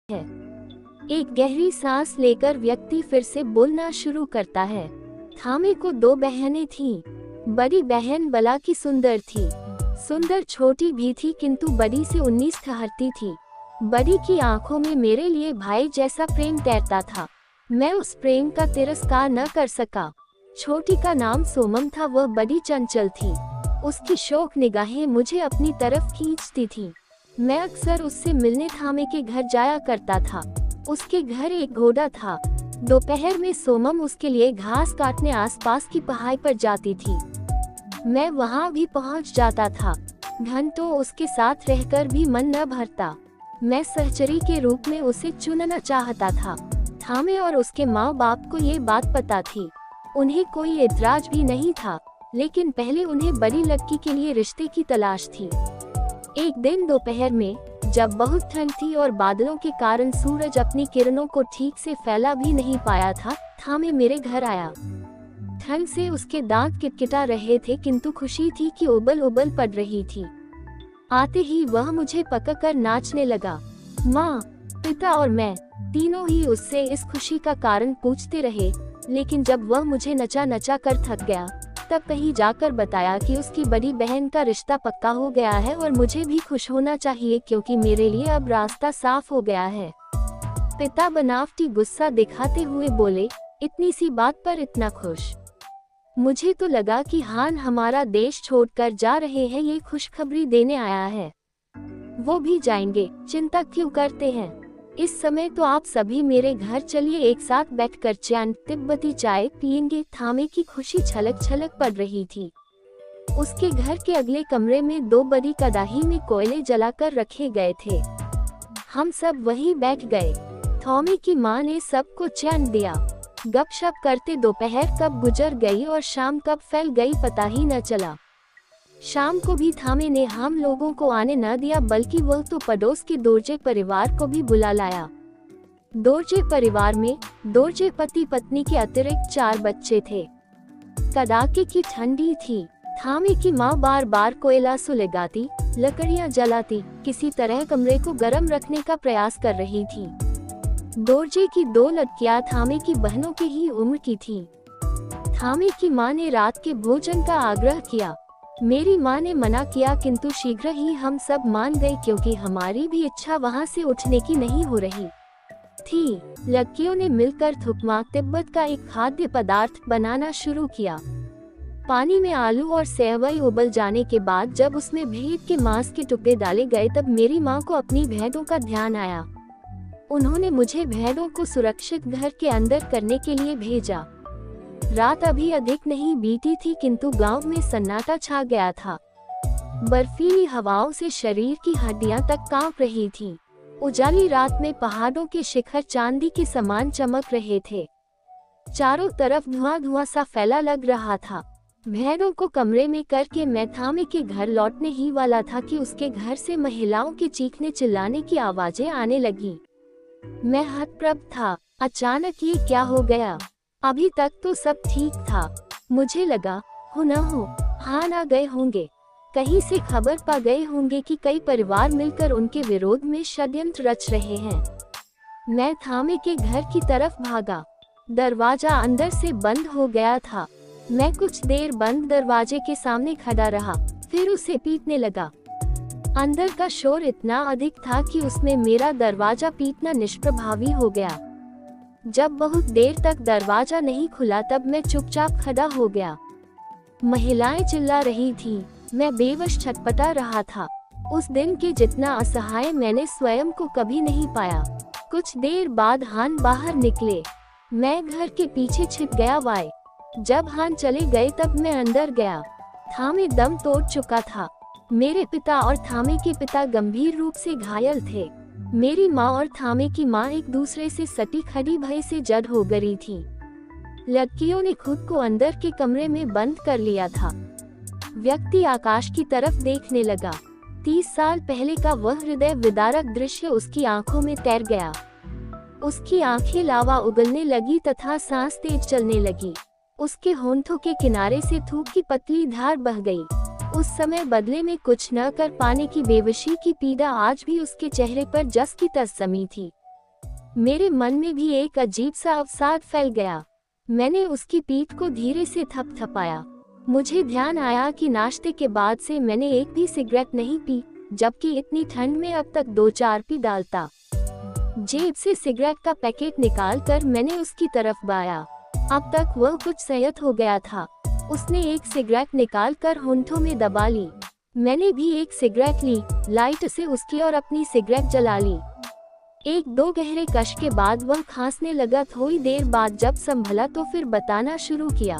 है। एक गहरी सांस लेकर व्यक्ति फिर से बोलना शुरू करता है। थामे को 2 बहनें थीं। बड़ी बहन बला की सुंदर थी। सुंदर छोटी भी थी किंतु बड़ी से 19 ठहरती थी। बड़ी की आंखों में मेरे लिए भाई जैसा प्रेम तैरता था। मैं उस प्रेम का तिरस्कार न कर सका। छोटी का नाम सोमम था। वह बड़ी चंचल थी। उसकी शौक निगाहें मुझे अपनी तरफ खींचती थीं। मैं अक्सर उससे मिलने थामे के घर जाया करता था। उसके घर एक घोड़ा था। दोपहर में सोमम उसके लिए घास काटने आसपास की पहाड़ी पर जाती थी। मैं वहां भी पहुंच जाता था। घंटों उसके साथ रहकर भी मन न भरता। मैं सहचरी के रूप में उसे चुनना चाहता था। थामे और उसके माँ बाप को ये बात पता थी। उन्हें कोई एतराज भी नहीं था, लेकिन पहले उन्हें बड़ी लड़की के लिए रिश्ते की तलाश थी। एक दिन दोपहर में जब बहुत ठंड थी और बादलों के कारण सूरज अपनी किरणों को ठीक से फैला भी नहीं पाया था, थामे मेरे घर आया। ठंड से उसके दांत किटकिटा रहे थे किंतु खुशी थी कि उबल उबल पड़ रही थी। आते ही वह मुझे पकड़कर नाचने लगा। माँ, पिता और मैं तीनों ही उससे इस खुशी का कारण पूछते रहे, लेकिन जब वह मुझे नचा नचा कर थक गया तब कहीं जाकर बताया कि उसकी बड़ी बहन का रिश्ता पक्का हो गया है और मुझे भी खुश होना चाहिए क्योंकि मेरे लिए अब रास्ता साफ हो गया है। पिता बनावटी गुस्सा दिखाते हुए बोले, इतनी सी बात पर इतना खुश? मुझे तो लगा कि हान हमारा देश छोड़कर जा रहे हैं, ये खुशखबरी देने आया है। वो भी जाएंगे, चिंता क्यों करते हैं? इस समय तो आप सभी मेरे घर चलिए, एक साथ बैठकर चाय तिब्बती चाय पियेंगे। थामे की खुशी छलक छलक पड़ रही थी। उसके घर के अगले कमरे में 2 बड़ी कड़ाही में कोयले जलाकर रखे गए थे। हम सब वहीं बैठ गए। थामे की माँ ने सबको चैन दिया। गपशप करते दोपहर कब गुजर गई और शाम कब फैल गई पता ही न चला। शाम को भी थामे ने हम लोगों को आने न दिया, बल्कि वह तो पड़ोस के दोरजे परिवार को भी बुला लाया। दोरजे परिवार में दोरजे पति पत्नी के अतिरिक्त 4 बच्चे थे। कड़ाके की ठंडी थी। थामे की माँ बार बार कोयला सुलगाती, लकड़ियाँ जलाती, किसी तरह कमरे को गर्म रखने का प्रयास कर रही थी। दोरजे की 2 लड़कियाँ थामे की बहनों के ही उम्र की थीं। थामे की माँ ने रात के भोजन का आग्रह किया। मेरी माँ ने मना किया किंतु शीघ्र ही हम सब मान गए क्योंकि हमारी भी इच्छा वहाँ से उठने की नहीं हो रही थी। लड़कियों ने मिलकर थुकमा तिब्बत का एक खाद्य पदार्थ बनाना शुरू किया। पानी में आलू और सेवई उबल जाने के बाद जब उसमें भेड़ के मांस के टुकड़े डाले गए तब मेरी माँ को अपनी भेड़ों का ध्यान आया। उन्होंने मुझे भेड़ों को सुरक्षित घर के अंदर करने के लिए भेजा। रात अभी अधिक नहीं बीती थी किंतु गांव में सन्नाटा छा गया था। बर्फीली हवाओं से शरीर की हड्डियां तक कांप रही थीं। उजाली रात में पहाड़ों के शिखर चांदी के समान चमक रहे थे। चारों तरफ धुआं धुआं सा फैला लग रहा था। भेड़ों को कमरे में करके मैं थामे के घर लौटने ही वाला था कि उसके घर से महिलाओं के चीखने चिल्लाने की आवाजें आने लगी। मैं हतप्रभ था। अचानक ये क्या हो गया? अभी तक तो सब ठीक था। मुझे लगा हो न हो हान आ गए होंगे, कहीं से खबर पा गए होंगे कि कई परिवार मिलकर उनके विरोध में षड्यंत्र रच रहे हैं। मैं थामे के घर की तरफ भागा। दरवाजा अंदर से बंद हो गया था। मैं कुछ देर बंद दरवाजे के सामने खड़ा रहा, फिर उसे पीटने लगा। अंदर का शोर इतना अधिक था कि उसमें मेरा दरवाजा पीटना निष्प्रभावी हो गया। जब बहुत देर तक दरवाजा नहीं खुला तब मैं चुपचाप खड़ा हो गया। महिलाएं चिल्ला रही थीं। मैं बेवश छटपटा रहा था। उस दिन के जितना असहाय मैंने स्वयं को कभी नहीं पाया। कुछ देर बाद हान बाहर निकले। मैं घर के पीछे छिप गया। जब हान चले गए तब मैं अंदर गया। थामे दम तोड़ चुका था। मेरे पिता और थामे के पिता गंभीर रूप से घायल थे। मेरी माँ और थामे की माँ एक दूसरे से सटी खड़ी भय से जड़ हो गई थी। लड़कियों ने खुद को अंदर के कमरे में बंद कर लिया था। व्यक्ति आकाश की तरफ देखने लगा। 30 साल पहले का वह हृदय विदारक दृश्य उसकी आंखों में तैर गया। उसकी आंखें लावा उगलने लगी तथा सांस तेज चलने लगी। उसके होंठों के किनारे से थूक की पतली धार बह गई। उस समय बदले में कुछ न कर पाने की बेवशी की पीड़ा आज भी उसके चेहरे पर जस की तस समी थी। मेरे मन में भी एक अजीब सा अवसाद फैल गया। मैंने उसकी पीठ को धीरे से थपथपाया। मुझे ध्यान आया कि नाश्ते के बाद से मैंने एक भी सिगरेट नहीं पी, जबकि इतनी ठंड में अब तक 2-4 पी डालता। जेब से सिगरेट का पैकेट निकालकर मैंने उसकी तरफ बाया। अब तक वह कुछ संयत हो गया था। उसने एक सिगरेट निकालकर होंठों में दबा ली। मैंने भी एक सिगरेट ली, लाइट से उसकी और अपनी सिगरेट जला ली। 1-2 गहरे कश के बाद वह खांसने लगा। थोड़ी देर बाद जब संभला तो फिर बताना शुरू किया।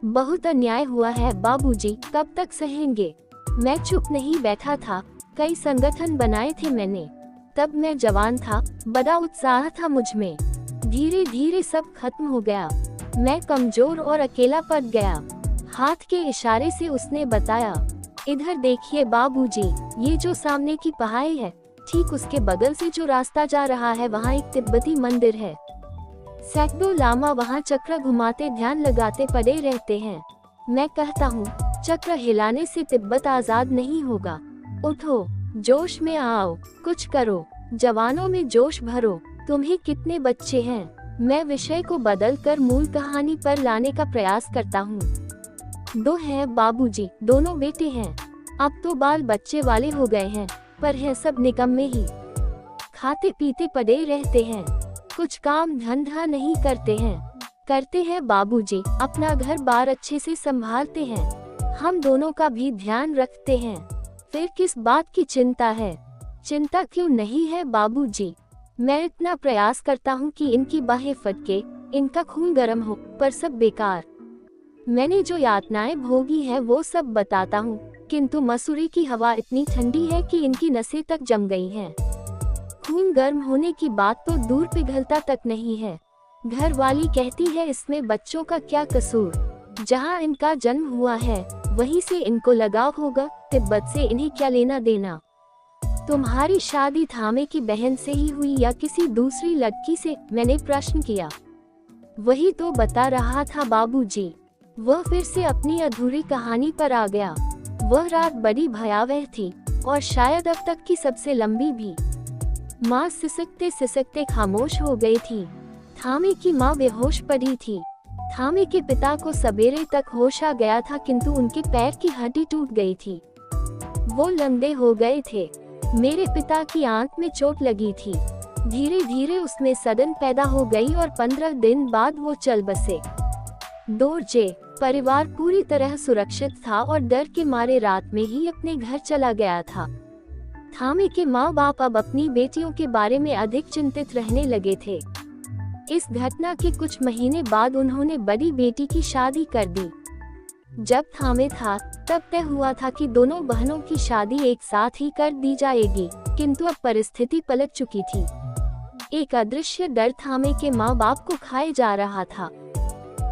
बहुत अन्याय हुआ है बाबूजी, कब तक सहेंगे? मैं चुप नहीं बैठा था। कई संगठन बनाए थे मैंने। तब मैं जवान था, बड़ा उत्साह था मुझ में। धीरे धीरे सब खत्म हो गया। मैं कमजोर और अकेला पड़ गया। हाथ के इशारे से उसने बताया, इधर देखिए बाबूजी, ये जो सामने की पहाड़ी है, ठीक उसके बगल से जो रास्ता जा रहा है वहाँ एक तिब्बती मंदिर है। सैकड़ों लामा वहाँ चक्र घुमाते ध्यान लगाते पड़े रहते हैं। मैं कहता हूँ, चक्र हिलाने से तिब्बत आजाद नहीं होगा। उठो, जोश में आओ, कुछ करो, जवानों में जोश भरो। तुम्हें कितने बच्चे हैं? मैं विषय को बदलकर मूल कहानी पर लाने का प्रयास करता हूँ। 2 हैं बाबूजी, दोनों बेटे हैं। अब तो बाल बच्चे वाले हो गए हैं, पर हैं सब निकम्मे ही। खाते पीते पड़े रहते हैं, कुछ काम धंधा नहीं करते हैं। करते हैं बाबूजी, अपना घर बार अच्छे से संभालते हैं। हम दोनों का भी ध्यान रखते हैं। फिर किस बात की चिंता है? चिंता क्यों नहीं है बाबूजी? मैं इतना प्रयास करता हूँ कि इनकी बाहें फटके, इनका खून गर्म हो, पर सब बेकार। मैंने जो यातनाएं भोगी है वो सब बताता हूँ, किंतु मसूरी की हवा इतनी ठंडी है कि इनकी नसें तक जम गई हैं। खून गर्म होने की बात तो दूर पिघलता तक नहीं है। घर वाली कहती है इसमें बच्चों का क्या कसूर? जहाँ इनका जन्म हुआ है वहीं से इनको लगाव होगा, तिब्बत से इन्हें क्या लेना देना? तुम्हारी शादी थामे की बहन से ही हुई या किसी दूसरी लड़की से? मैंने प्रश्न किया। वही तो बता रहा था बाबूजी। वह फिर से अपनी अधूरी कहानी पर आ गया। वह रात बड़ी भयावह थी और शायद अब तक की सबसे लंबी भी। माँ सिसकते सिसकते खामोश हो गई थी। थामे की माँ बेहोश पड़ी थी। थामे के पिता को सवेरे तक होश आ गया था, किंतु उनके पैर की हड्डी टूट गई थी। वो लंगड़े हो गए थे। मेरे पिता की आंख में चोट लगी थी। धीरे धीरे उसमें सदन पैदा हो गई और 15 दिन बाद वो चल बसे। दोरजे परिवार पूरी तरह सुरक्षित था और डर के मारे रात में ही अपने घर चला गया था। थामे के माँ बाप अब अपनी बेटियों के बारे में अधिक चिंतित रहने लगे थे। इस घटना के कुछ महीने बाद उन्होंने बड़ी बेटी की शादी कर दी। जब थामे था तब तय हुआ था कि दोनों बहनों की शादी एक साथ ही कर दी जाएगी, किंतु अब परिस्थिति पलट चुकी थी। एक अदृश्य डर थामे के माँ बाप को खाए जा रहा था।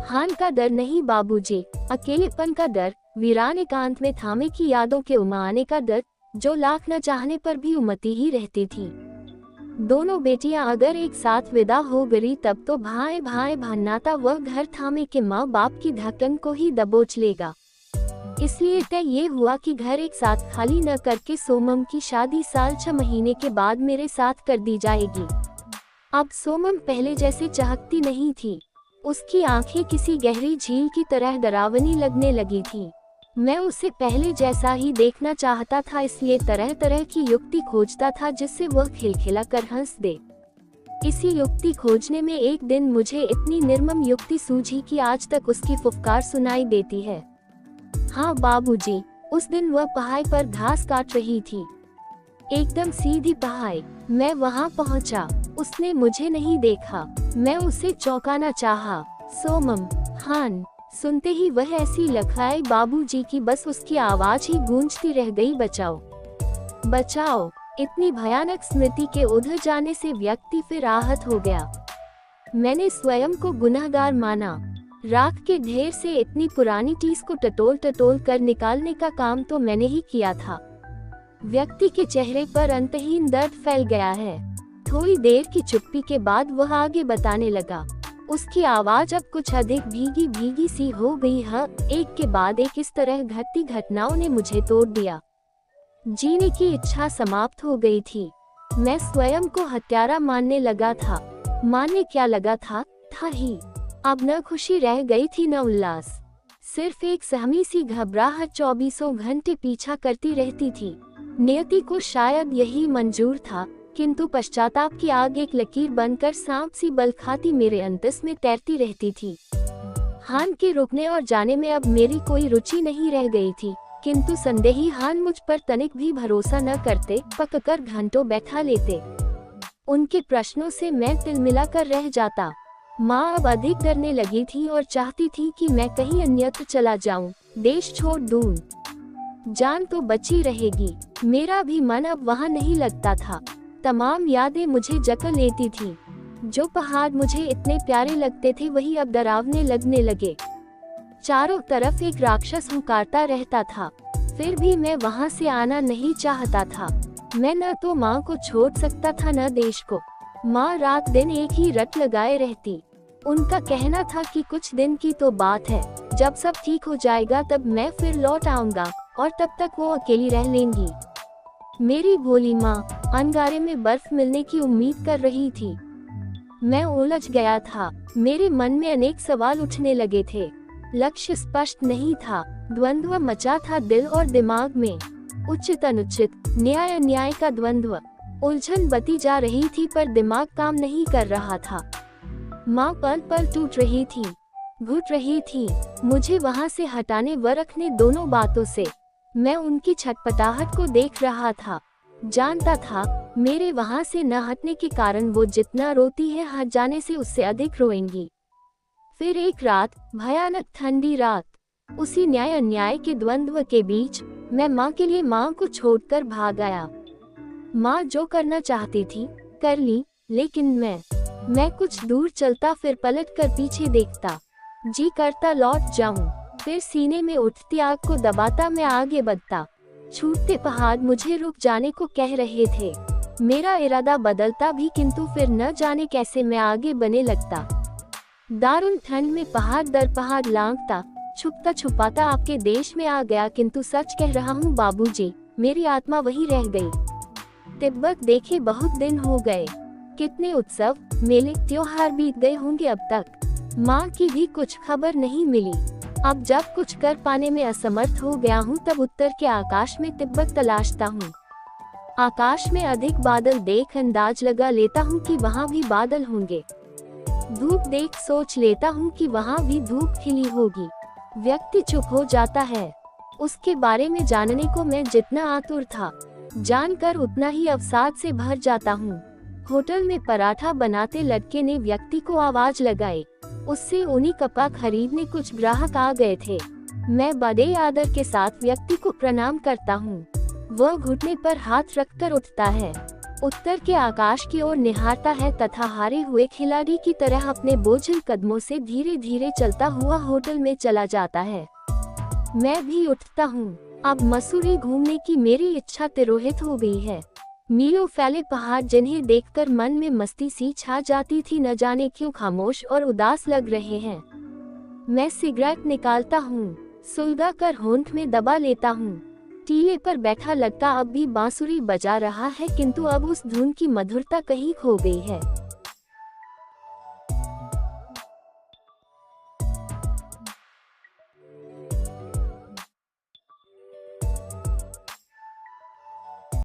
हान का डर नहीं बाबूजी, अकेलेपन का डर, वीरान एकांत में थामे की यादों के उमाने का डर, जो लाख न चाहने पर भी उमती ही रहती थी। दोनों बेटियां अगर एक साथ विदा हो गई तब तो भाई भाई भन्नाता वह घर थामे के माँ बाप की धड़कन को ही दबोच लेगा। इसलिए तय ये हुआ कि घर एक साथ खाली न करके सोमम की शादी साल 6 महीने के बाद मेरे साथ कर दी जाएगी। अब सोमम पहले जैसे चहकती नहीं थी। उसकी आंखें किसी गहरी झील की तरह डरावनी लगने लगी थी। मैं उसे पहले जैसा ही देखना चाहता था, इसलिए तरह तरह की युक्ति खोजता था जिससे वह खिलखिला कर हंस दे। इसी युक्ति खोजने में एक दिन मुझे इतनी निर्मम युक्ति सूझी कि आज तक उसकी फुफकार सुनाई देती है। हाँ बाबूजी, उस दिन वह पहाड़ पर घास काट रही थी, एकदम सीधी पहाड़। मैं वहाँ पहुँचा, उसने मुझे नहीं देखा। मैं उसे चौंकाना चाहा। सोमम, हान। सुनते ही वह ऐसी लखराई बाबूजी की बस उसकी आवाज ही गूंजती रह गई, बचाओ बचाओ। इतनी भयानक स्मृति के उधर जाने से व्यक्ति फिर आहत हो गया। मैंने स्वयं को गुनहगार माना। राख के ढेर से इतनी पुरानी चीज को टटोल टटोल कर निकालने का काम तो मैंने ही किया था। व्यक्ति के चेहरे पर अंतहीन दर्द फैल गया है। थोड़ी देर की चुप्पी के बाद वह आगे बताने लगा। उसकी आवाज अब कुछ अधिक भीगी भीगी सी हो गई है। एक के बाद एक इस तरह घटती घटनाओं ने मुझे तोड़ दिया। जीने की इच्छा समाप्त हो गई थी। मैं स्वयं को हत्यारा मानने लगा था। मानने क्या लगा था ही। अब न खुशी रह गई थी न उल्लास। सिर्फ एक सहमी सी घबराहट 24 घंटे पीछा करती रहती थी। नियति को शायद यही मंजूर था, किंतु पश्चाताप की आग एक लकीर बनकर सांप सी बल खाती मेरे अंतस में तैरती रहती थी। हान के रुकने और जाने में अब मेरी कोई रुचि नहीं रह गई थी, किंतु संदेही हान मुझ पर तनिक भी भरोसा न करते, पककर घंटों बैठा लेते। उनके प्रश्नों से मैं तिलमिला कर रह जाता। माँ अब अधिक डरने लगी थी और चाहती थी कि मैं कहीं अन्यत्र चला जाऊं, देश छोड़ दूं। जान तो बची रहेगी। मेरा भी मन अब वहाँ नहीं लगता था। तमाम यादें मुझे जकड़ लेती थी। जो पहाड़ मुझे इतने प्यारे लगते थे वही अब डरावने लगने लगे। चारों तरफ एक राक्षस हुंकारता रहता था, फिर भी मैं वहाँ से आना नहीं चाहता था। मैं न तो माँ को छोड़ सकता था न देश को। माँ रात दिन एक ही रट लगाए रहती। उनका कहना था कि कुछ दिन की तो बात है, जब सब ठीक हो जाएगा तब मैं फिर लौट आऊंगा और तब तक वो अकेली रह लेंगी। मेरी भोली माँ अंगारे में बर्फ मिलने की उम्मीद कर रही थी। मैं उलझ गया था। मेरे मन में अनेक सवाल उठने लगे थे। लक्ष्य स्पष्ट नहीं था। द्वंद्व मचा था दिल और दिमाग में। उचित अनुचित, न्याय अन्याय का द्वंद्व। उलझन बती जा रही थी पर दिमाग काम नहीं कर रहा था। माँ पल पल टूट रही थी, घुट रही थी। मुझे वहाँ से हटाने व रखने दोनों बातों से। मैं उनकी छटपटाहट को देख रहा था। जानता था मेरे वहाँ से न हटने के कारण वो जितना रोती है हट जाने से उससे अधिक रोएंगी। फिर एक रात, भयानक ठंडी रात, उसी न्याय अन्याय के द्वंद्व के बीच मैं माँ के लिए माँ को छोड़कर भाग आया। माँ जो करना चाहती थी कर ली, लेकिन मैं कुछ दूर चलता, फिर पलट कर पीछे देखता। जी करता लौट जाऊं, फिर सीने में उठती आग को दबाता मैं आगे बढ़ता। छूटते पहाड़ मुझे रुक जाने को कह रहे थे। मेरा इरादा बदलता भी, किंतु फिर न जाने कैसे मैं आगे बढ़ने लगता। दारुण ठंड में पहाड़ दर पहाड़ लांघता, छुपता छुपाता आपके देश में आ गया। किंतु सच कह रहा हूँ बाबूजी, मेरी आत्मा वही रह गई। तिब्बत देखे बहुत दिन हो गए। कितने उत्सव, मेले, त्योहार बीत गए होंगे अब तक। माँ की भी कुछ खबर नहीं मिली। अब जब कुछ कर पाने में असमर्थ हो गया हूँ तब उत्तर के आकाश में तिब्बत तलाशता हूँ। आकाश में अधिक बादल देख अंदाज लगा लेता हूँ कि वहाँ भी बादल होंगे। धूप देख सोच लेता हूँ कि वहाँ भी धूप खिली होगी। व्यक्ति चुप हो जाता है। उसके बारे में जानने को मैं जितना आतुर था, जानकर उतना ही अवसाद से भर जाता हूँ। होटल में पराठा बनाते लड़के ने व्यक्ति को आवाज लगाई। उससे ऊनी कपड़ा खरीदने कुछ ग्राहक आ गए थे। मैं बड़े आदर के साथ व्यक्ति को प्रणाम करता हूँ। वह घुटने पर हाथ रखकर उठता है, उत्तर के आकाश की ओर निहारता है तथा हारे हुए खिलाड़ी की तरह अपने बोझिल कदमों से धीरे धीरे चलता हुआ होटल में चला जाता है। मैं भी उठता हूँ। अब मसूरी घूमने की मेरी इच्छा तिरोहित हो गई है। मीलों फैले पहाड़ जिन्हें देखकर मन में मस्ती सी छा जाती थी, न जाने क्यों खामोश और उदास लग रहे हैं। मैं सिगरेट निकालता हूँ, सुलगा कर होंठ में दबा लेता हूँ। टीले पर बैठा लड़का अब भी बांसुरी बजा रहा है, किंतु अब उस धुन की मधुरता कहीं खो गई है।